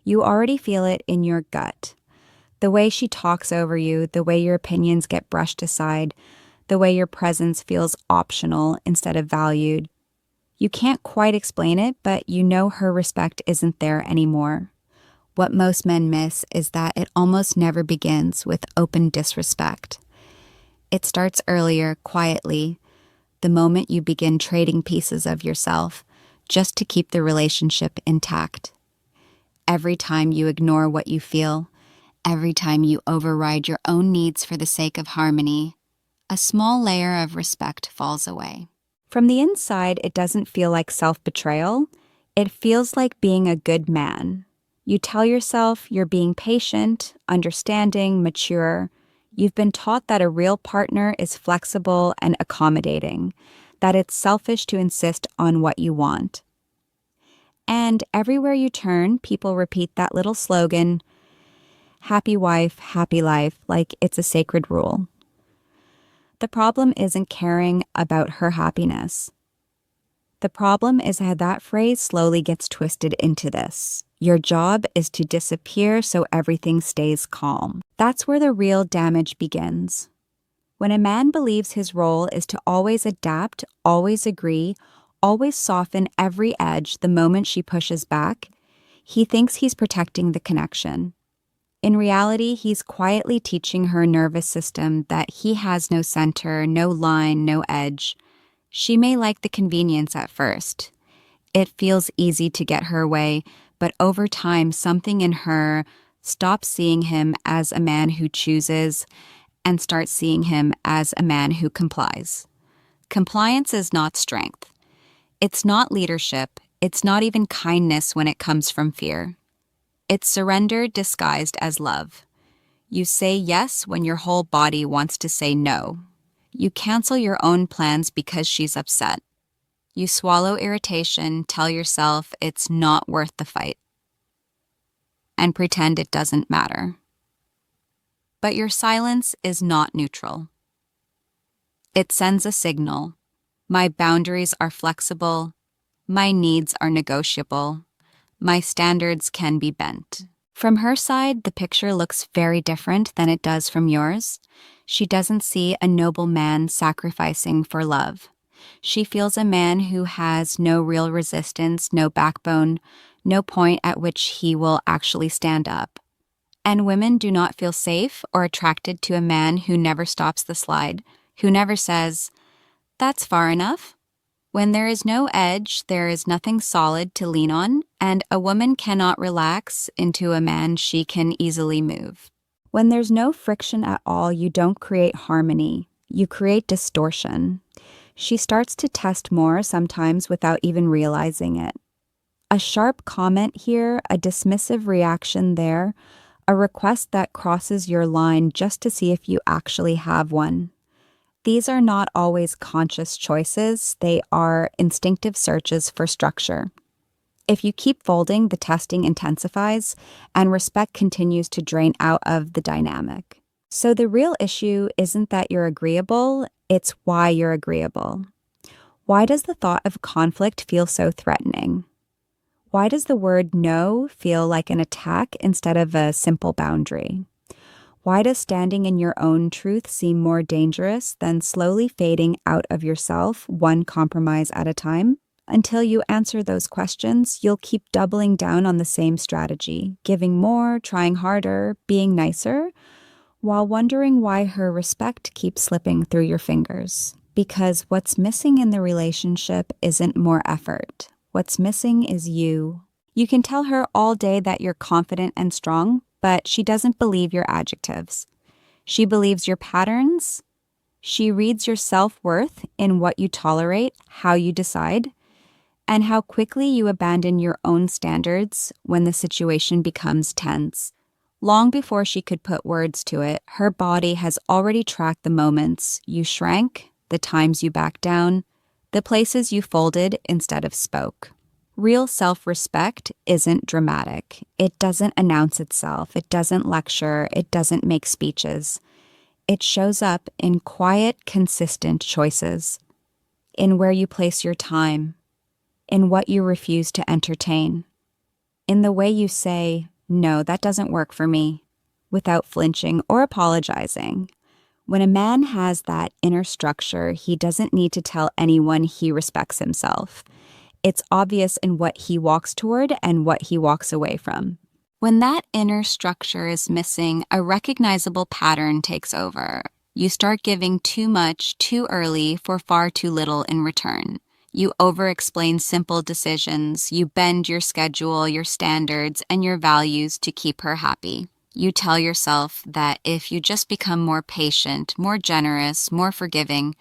You already feel it in your gut. The way she talks over you, the way your opinions get brushed aside, the way your presence feels optional instead of valued. You can't quite explain it, but you know her respect isn't there anymore. What most men miss is that it almost never begins with open disrespect. It starts earlier, quietly, the moment you begin trading pieces of yourself just to keep the relationship intact. Every time you ignore what you feel, every time you override your own needs for the sake of harmony, a small layer of respect falls away. From the inside, it doesn't feel like self-betrayal. It feels like being a good man. You tell yourself you're being patient, understanding, mature. You've been taught that a real partner is flexible and accommodating, that it's selfish to insist on what you want. And everywhere you turn, people repeat that little slogan, happy wife, happy life, like it's a sacred rule. The problem isn't caring about her happiness. The problem is how that phrase slowly gets twisted into this. Your job is to disappear so everything stays calm. That's where the real damage begins. When a man believes his role is to always adapt, always agree, always soften every edge the moment she pushes back, he thinks he's protecting the connection. In reality, he's quietly teaching her nervous system that he has no center, no line, no edge. She may like the convenience at first. It feels easy to get her way, but over time, something in her stops seeing him as a man who chooses and starts seeing him as a man who complies. Compliance is not strength. It's not leadership. It's not even kindness when it comes from fear. It's surrender disguised as love. You say yes when your whole body wants to say no. You cancel your own plans because she's upset. You swallow irritation, tell yourself it's not worth the fight, and pretend it doesn't matter. But your silence is not neutral. It sends a signal. My boundaries are flexible. My needs are negotiable. My standards can be bent. From her side, the picture looks very different than it does from yours. She doesn't see a noble man sacrificing for love. She feels a man who has no real resistance, no backbone, no point at which he will actually stand up. And women do not feel safe or attracted to a man who never stops the slide, who never says, "That's far enough." When there is no edge, there is nothing solid to lean on, and a woman cannot relax into a man she can easily move. When there's no friction at all, you don't create harmony. You create distortion. She starts to test more, sometimes without even realizing it. A sharp comment here, a dismissive reaction there, a request that crosses your line just to see if you actually have one. These are not always conscious choices. They are instinctive searches for structure. If you keep folding, the testing intensifies, and respect continues to drain out of the dynamic. So the real issue isn't that you're agreeable, it's why you're agreeable. Why does the thought of conflict feel so threatening? Why does the word no feel like an attack instead of a simple boundary? Why does standing in your own truth seem more dangerous than slowly fading out of yourself, one compromise at a time? Until you answer those questions, you'll keep doubling down on the same strategy, giving more, trying harder, being nicer, while wondering why her respect keeps slipping through your fingers. Because what's missing in the relationship isn't more effort. What's missing is you. You can tell her all day that you're confident and strong, but she doesn't believe your adjectives. She believes your patterns. She reads your self-worth in what you tolerate, how you decide, and how quickly you abandon your own standards when the situation becomes tense. Long before she could put words to it, her body has already tracked the moments you shrank, the times you backed down, the places you folded instead of spoke. Real self-respect isn't dramatic. It doesn't announce itself. It doesn't lecture. It doesn't make speeches. It shows up in quiet, consistent choices, in where you place your time, in what you refuse to entertain, in the way you say, No, that doesn't work for me, without flinching or apologizing. When a man has that inner structure, he doesn't need to tell anyone he respects himself. It's obvious in what he walks toward and what he walks away from. When that inner structure is missing, a recognizable pattern takes over. You start giving too much too early for far too little in return. You over-explain simple decisions. You bend your schedule, your standards, and your values to keep her happy. You tell yourself that if you just become more patient, more generous, more forgiving,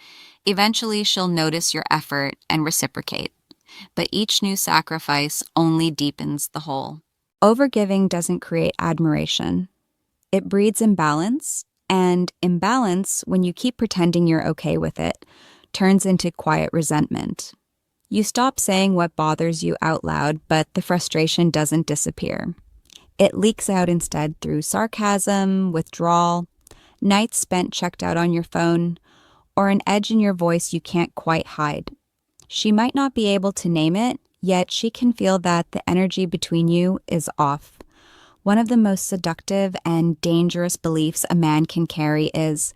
eventually she'll notice your effort and reciprocate. But each new sacrifice only deepens the hole. Overgiving doesn't create admiration. It breeds imbalance, and imbalance, when you keep pretending you're okay with it, turns into quiet resentment. You stop saying what bothers you out loud, but the frustration doesn't disappear. It leaks out instead through sarcasm, withdrawal, nights spent checked out on your phone, or an edge in your voice you can't quite hide. She might not be able to name it, yet she can feel that the energy between you is off. One of the most seductive and dangerous beliefs a man can carry is,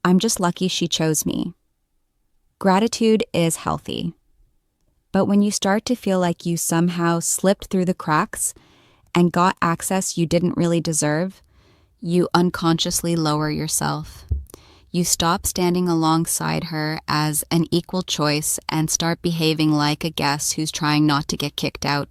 "I'm just lucky she chose me." Gratitude is healthy. But when you start to feel like you somehow slipped through the cracks and got access you didn't really deserve, you unconsciously lower yourself. You stop standing alongside her as an equal choice and start behaving like a guest who's trying not to get kicked out.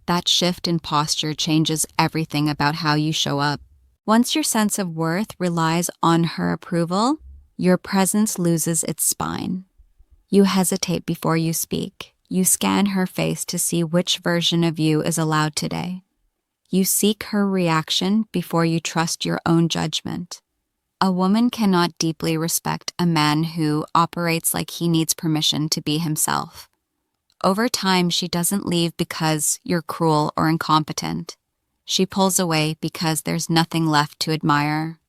That shift in posture changes everything about how you show up. Once your sense of worth relies on her approval, your presence loses its spine. You hesitate before you speak. You scan her face to see which version of you is allowed today. You seek her reaction before you trust your own judgment. A woman cannot deeply respect a man who operates like he needs permission to be himself. Over time, she doesn't leave because you're cruel or incompetent. She pulls away because there's nothing left to admire.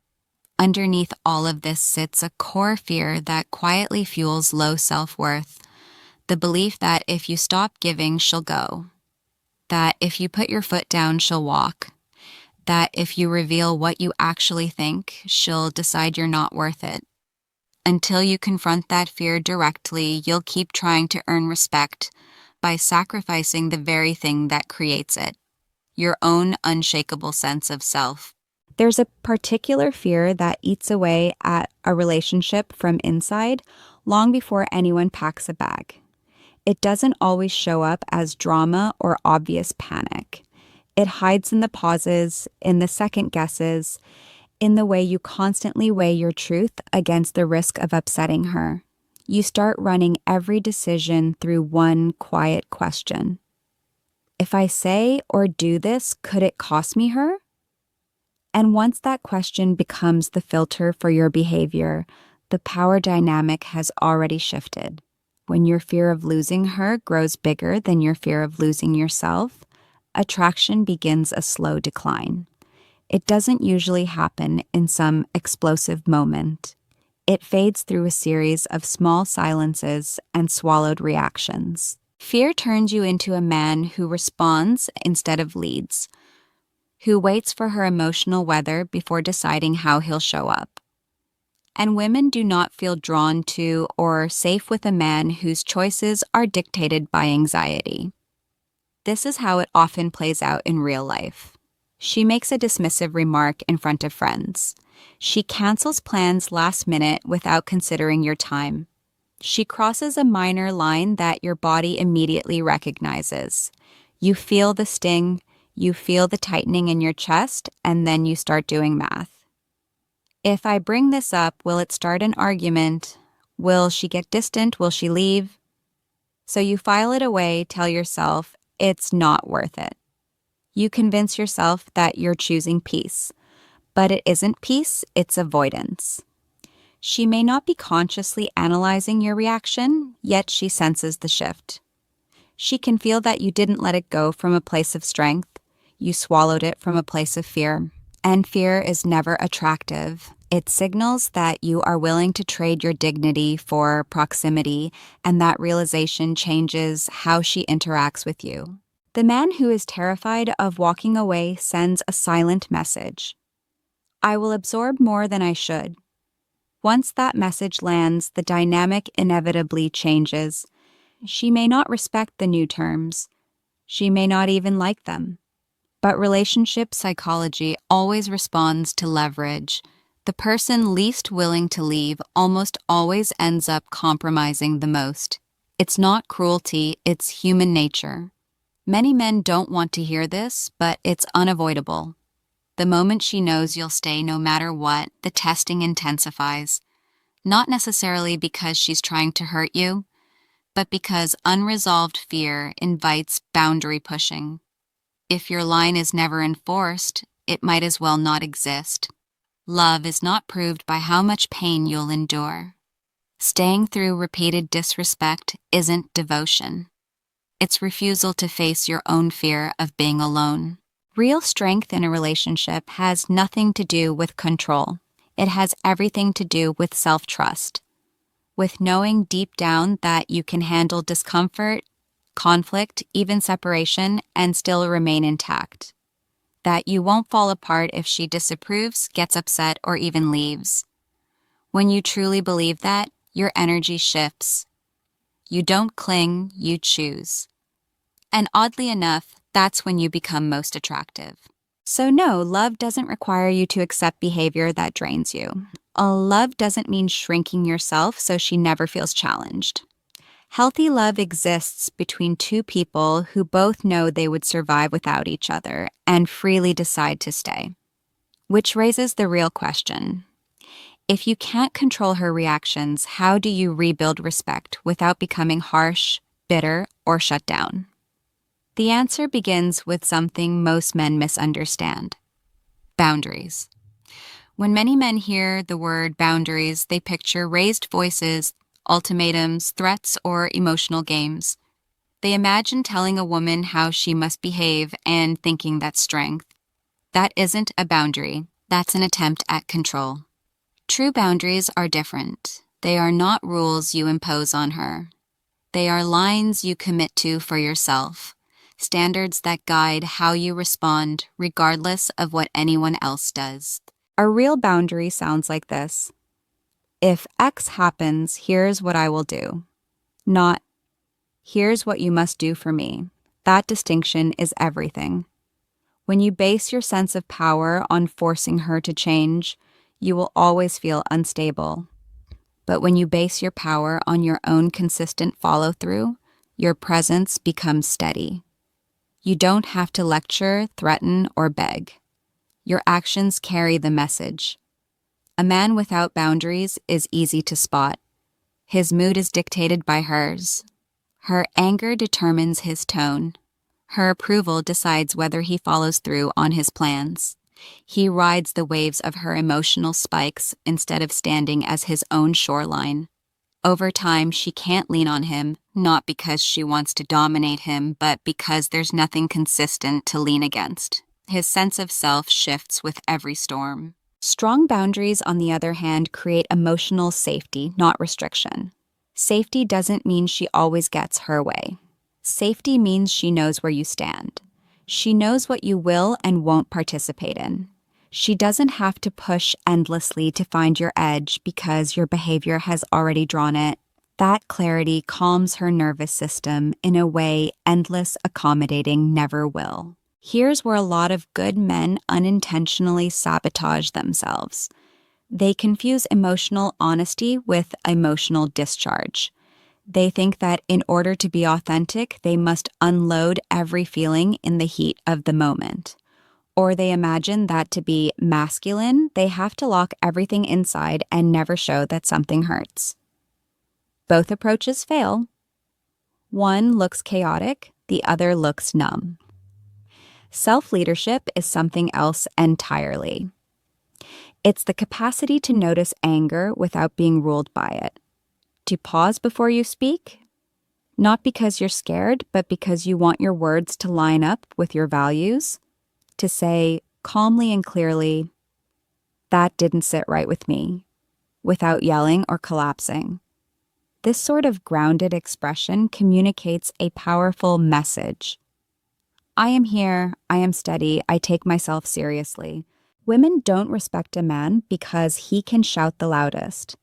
Underneath all of this sits a core fear that quietly fuels low self-worth. The belief that if you stop giving, she'll go. That if you put your foot down, she'll walk. That if you reveal what you actually think, she'll decide you're not worth it. Until you confront that fear directly, you'll keep trying to earn respect by sacrificing the very thing that creates it, your own unshakable sense of self. There's a particular fear that eats away at a relationship from inside long before anyone packs a bag. It doesn't always show up as drama or obvious panic. It hides in the pauses, in the second guesses, in the way you constantly weigh your truth against the risk of upsetting her. You start running every decision through one quiet question. If I say or do this, could it cost me her? And once that question becomes the filter for your behavior, the power dynamic has already shifted. When your fear of losing her grows bigger than your fear of losing yourself, attraction begins a slow decline. It doesn't usually happen in some explosive moment. It fades through a series of small silences and swallowed reactions. Fear turns you into a man who responds instead of leads, who waits for her emotional weather before deciding how he'll show up. And women do not feel drawn to or safe with a man whose choices are dictated by anxiety. This is how it often plays out in real life. She makes a dismissive remark in front of friends. She cancels plans last minute without considering your time. She crosses a minor line that your body immediately recognizes. You feel the sting, you feel the tightening in your chest, and then you start doing math. If I bring this up, will it start an argument? Will she get distant? Will she leave? So you file it away, tell yourself it's not worth it. You convince yourself that you're choosing peace, but it isn't peace, it's avoidance. She may not be consciously analyzing your reaction, yet she senses the shift. She can feel that you didn't let it go from a place of strength, you swallowed it from a place of fear. And fear is never attractive. It signals that you are willing to trade your dignity for proximity, and that realization changes how she interacts with you. The man who is terrified of walking away sends a silent message. I will absorb more than I should. Once that message lands, the dynamic inevitably changes. She may not respect the new terms. She may not even like them. But relationship psychology always responds to leverage. The person least willing to leave almost always ends up compromising the most. It's not cruelty, it's human nature. Many men don't want to hear this, but it's unavoidable. The moment she knows you'll stay no matter what, the testing intensifies. Not necessarily because she's trying to hurt you, but because unresolved fear invites boundary pushing. If your line is never enforced, it might as well not exist. Love is not proved by how much pain you'll endure. Staying through repeated disrespect isn't devotion. It's refusal to face your own fear of being alone. Real strength in a relationship has nothing to do with control. It has everything to do with self-trust, with knowing deep down that you can handle discomfort, conflict, even separation, and still remain intact. That you won't fall apart if she disapproves, gets upset, or even leaves. When you truly believe that, your energy shifts. You don't cling, you choose. And oddly enough, that's when you become most attractive. So no, love doesn't require you to accept behavior that drains you. Love doesn't mean shrinking yourself so she never feels challenged. Healthy love exists between two people who both know they would survive without each other and freely decide to stay. Which raises the real question. If you can't control her reactions, how do you rebuild respect without becoming harsh, bitter, or shut down? The answer begins with something most men misunderstand: boundaries. When many men hear the word boundaries, they picture raised voices, ultimatums, threats, or emotional games. They imagine telling a woman how she must behave and thinking that's strength. That isn't a boundary. That's an attempt at control. True boundaries are different. They are not rules you impose on her. They are lines you commit to for yourself, standards that guide how you respond regardless of what anyone else does. A real boundary sounds like this. If X happens, here's what I will do. Not, here's what you must do for me. That distinction is everything. When you base your sense of power on forcing her to change, you will always feel unstable. But when you base your power on your own consistent follow-through, your presence becomes steady. You don't have to lecture, threaten, or beg. Your actions carry the message. A man without boundaries is easy to spot. His mood is dictated by hers. Her anger determines his tone. Her approval decides whether he follows through on his plans. He rides the waves of her emotional spikes instead of standing as his own shoreline. Over time, she can't lean on him, not because she wants to dominate him, but because there's nothing consistent to lean against. His sense of self shifts with every storm. Strong boundaries, on the other hand, create emotional safety, not restriction. Safety doesn't mean she always gets her way. Safety means she knows where you stand. She knows what you will and won't participate in. She doesn't have to push endlessly to find your edge because your behavior has already drawn it. That clarity calms her nervous system in a way endless accommodating never will. Here's where a lot of good men unintentionally sabotage themselves. They confuse emotional honesty with emotional discharge. They think that in order to be authentic, they must unload every feeling in the heat of the moment. Or they imagine that to be masculine, they have to lock everything inside and never show that something hurts. Both approaches fail. One looks chaotic, the other looks numb. Self-leadership is something else entirely. It's the capacity to notice anger without being ruled by it. To pause before you speak, not because you're scared, but because you want your words to line up with your values. To say calmly and clearly, that didn't sit right with me, without yelling or collapsing. This sort of grounded expression communicates a powerful message. I am here, I am steady, I take myself seriously. Women don't respect a man because he can shout the loudest.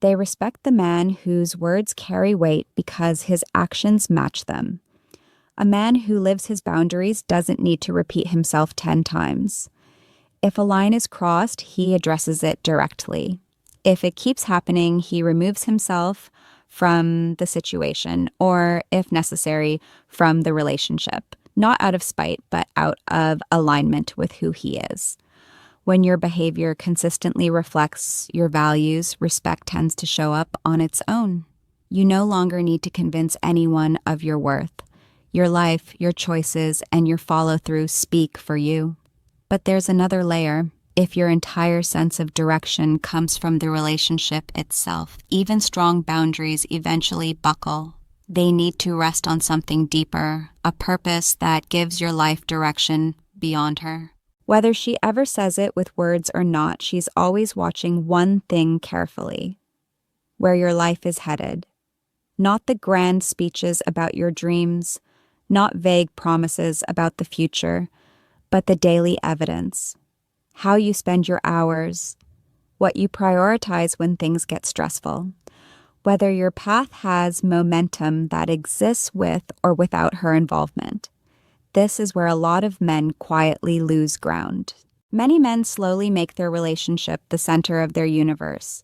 They respect the man whose words carry weight because his actions match them. A man who lives his boundaries doesn't need to repeat himself 10 times. If a line is crossed, he addresses it directly. If it keeps happening, he removes himself from the situation, or, if necessary, from the relationship. Not out of spite, but out of alignment with who he is. When your behavior consistently reflects your values, respect tends to show up on its own. You no longer need to convince anyone of your worth. Your life, your choices, and your follow-through speak for you. But there's another layer. If your entire sense of direction comes from the relationship itself, even strong boundaries eventually buckle. They need to rest on something deeper, a purpose that gives your life direction beyond her. Whether she ever says it with words or not, she's always watching one thing carefully: where your life is headed. Not the grand speeches about your dreams, not vague promises about the future, but the daily evidence. How you spend your hours, what you prioritize when things get stressful, whether your path has momentum that exists with or without her involvement. This is where a lot of men quietly lose ground. Many men slowly make their relationship the center of their universe.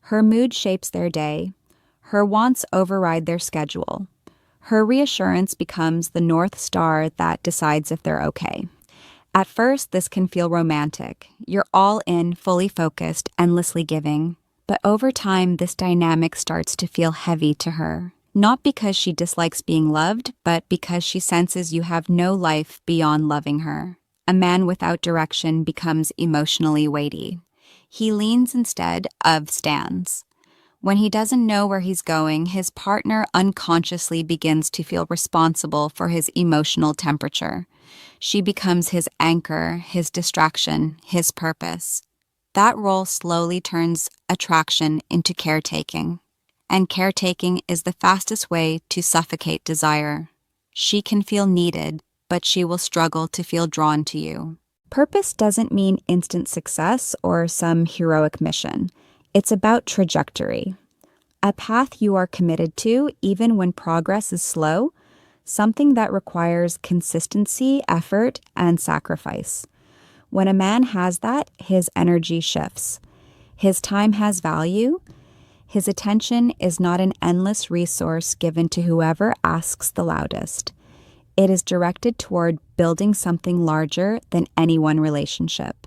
Her mood shapes their day. Her wants override their schedule. Her reassurance becomes the North Star that decides if they're okay. At first, this can feel romantic. You're all in, fully focused, endlessly giving. But over time, this dynamic starts to feel heavy to her. Not because she dislikes being loved, but because she senses you have no life beyond loving her. A man without direction becomes emotionally weighty. He leans instead of stands. When he doesn't know where he's going, his partner unconsciously begins to feel responsible for his emotional temperature. She becomes his anchor, his distraction, his purpose. That role slowly turns attraction into caretaking. And caretaking is the fastest way to suffocate desire. She can feel needed, but she will struggle to feel drawn to you. Purpose doesn't mean instant success or some heroic mission. It's about trajectory. A path you are committed to, even when progress is slow, something that requires consistency, effort, and sacrifice. When a man has that, his energy shifts. His time has value. His attention is not an endless resource given to whoever asks the loudest. It is directed toward building something larger than any one relationship.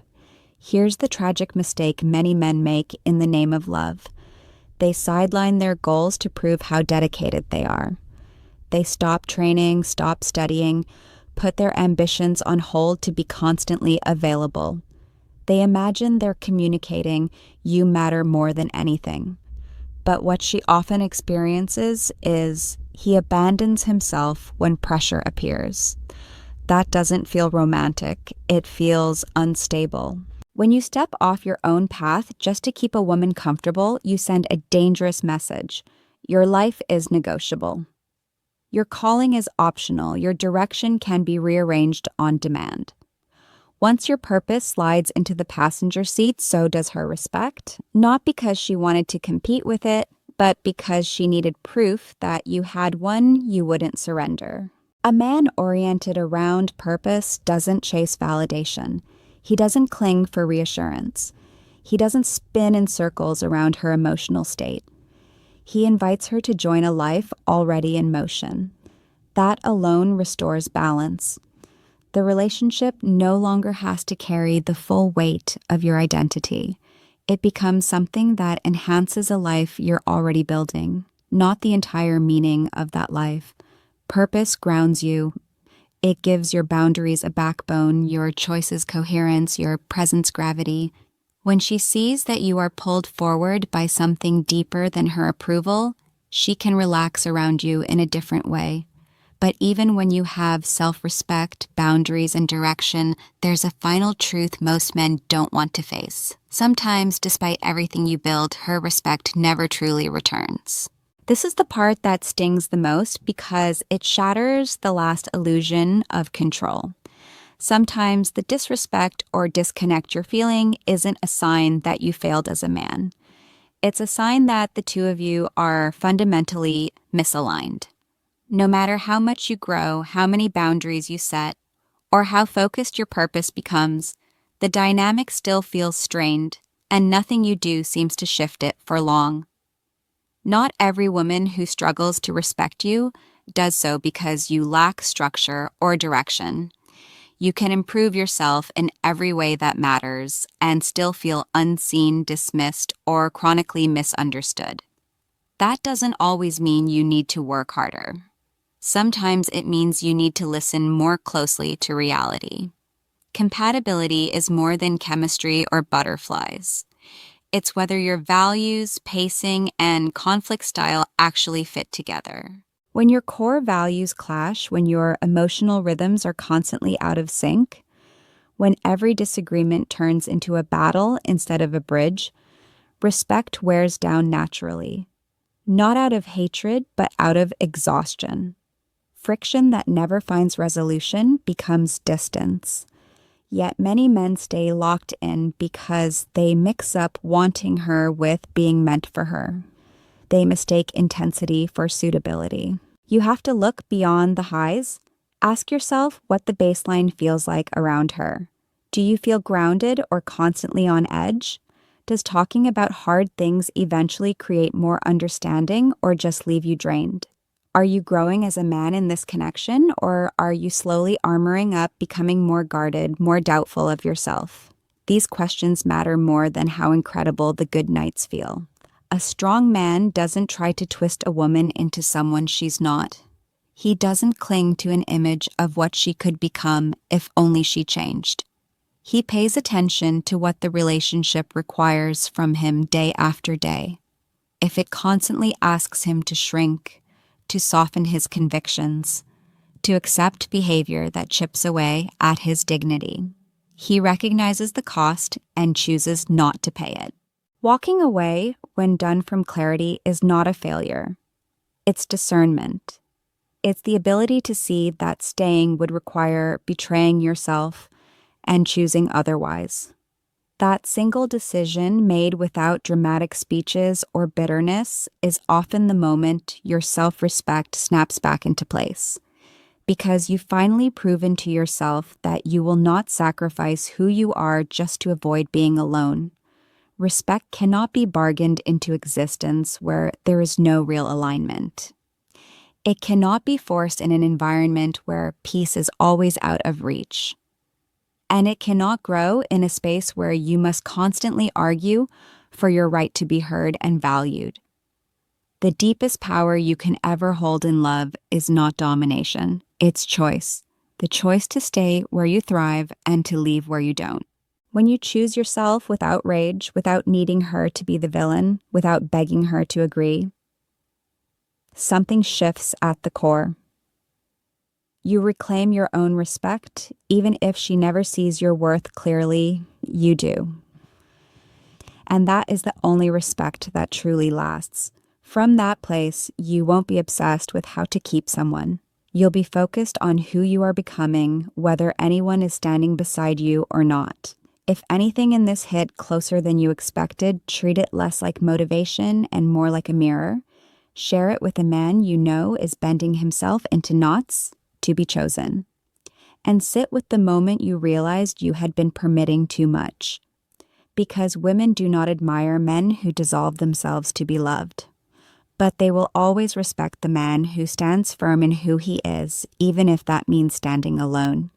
Here's the tragic mistake many men make in the name of love. They sideline their goals to prove how dedicated they are. They stop training, stop studying, put their ambitions on hold to be constantly available. They imagine they're communicating, "You matter more than anything." But what she often experiences is he abandons himself when pressure appears. That doesn't feel romantic. It feels unstable. When you step off your own path just to keep a woman comfortable, you send a dangerous message. Your life is negotiable. Your calling is optional. Your direction can be rearranged on demand. Once your purpose slides into the passenger seat, so does her respect. Not because she wanted to compete with it, but because she needed proof that you had one you wouldn't surrender. A man oriented around purpose doesn't chase validation. He doesn't cling for reassurance. He doesn't spin in circles around her emotional state. He invites her to join a life already in motion. That alone restores balance. The relationship no longer has to carry the full weight of your identity. It becomes something that enhances a life you're already building, not the entire meaning of that life. Purpose grounds you. It gives your boundaries a backbone, your choices coherence, your presence gravity. When she sees that you are pulled forward by something deeper than her approval, she can relax around you in a different way. But even when you have self-respect, boundaries, and direction, there's a final truth most men don't want to face. Sometimes, despite everything you build, her respect never truly returns. This is the part that stings the most because it shatters the last illusion of control. Sometimes the disrespect or disconnect you're feeling isn't a sign that you failed as a man. It's a sign that the two of you are fundamentally misaligned. No matter how much you grow, how many boundaries you set, or how focused your purpose becomes, the dynamic still feels strained, and nothing you do seems to shift it for long. Not every woman who struggles to respect you does so because you lack structure or direction. You can improve yourself in every way that matters and still feel unseen, dismissed, or chronically misunderstood. That doesn't always mean you need to work harder. Sometimes it means you need to listen more closely to reality. Compatibility is more than chemistry or butterflies. It's whether your values, pacing, and conflict style actually fit together. When your core values clash, when your emotional rhythms are constantly out of sync, when every disagreement turns into a battle instead of a bridge, respect wears down naturally. Not out of hatred, but out of exhaustion. Friction that never finds resolution becomes distance. Yet many men stay locked in because they mix up wanting her with being meant for her. They mistake intensity for suitability. You have to look beyond the highs. Ask yourself what the baseline feels like around her. Do you feel grounded or constantly on edge? Does talking about hard things eventually create more understanding or just leave you drained? Are you growing as a man in this connection, or are you slowly armoring up, becoming more guarded, more doubtful of yourself? These questions matter more than how incredible the good nights feel. A strong man doesn't try to twist a woman into someone she's not. He doesn't cling to an image of what she could become if only she changed. He pays attention to what the relationship requires from him day after day. If it constantly asks him to shrink, to soften his convictions, to accept behavior that chips away at his dignity, he recognizes the cost and chooses not to pay it. Walking away, when done from clarity, is not a failure. It's discernment. It's the ability to see that staying would require betraying yourself and choosing otherwise. That single decision made without dramatic speeches or bitterness is often the moment your self-respect snaps back into place, because you've finally proven to yourself that you will not sacrifice who you are just to avoid being alone. Respect cannot be bargained into existence where there is no real alignment. It cannot be forced in an environment where peace is always out of reach. And it cannot grow in a space where you must constantly argue for your right to be heard and valued. The deepest power you can ever hold in love is not domination, it's choice. The choice to stay where you thrive and to leave where you don't. When you choose yourself without rage, without needing her to be the villain, without begging her to agree, something shifts at the core. You reclaim your own respect, even if she never sees your worth clearly, you do. And that is the only respect that truly lasts. From that place, you won't be obsessed with how to keep someone. You'll be focused on who you are becoming, whether anyone is standing beside you or not. If anything in this hit closer than you expected, treat it less like motivation and more like a mirror. Share it with a man you know is bending himself into knots to be chosen. And sit with the moment you realized you had been permitting too much. Because women do not admire men who dissolve themselves to be loved. But they will always respect the man who stands firm in who he is, even if that means standing alone.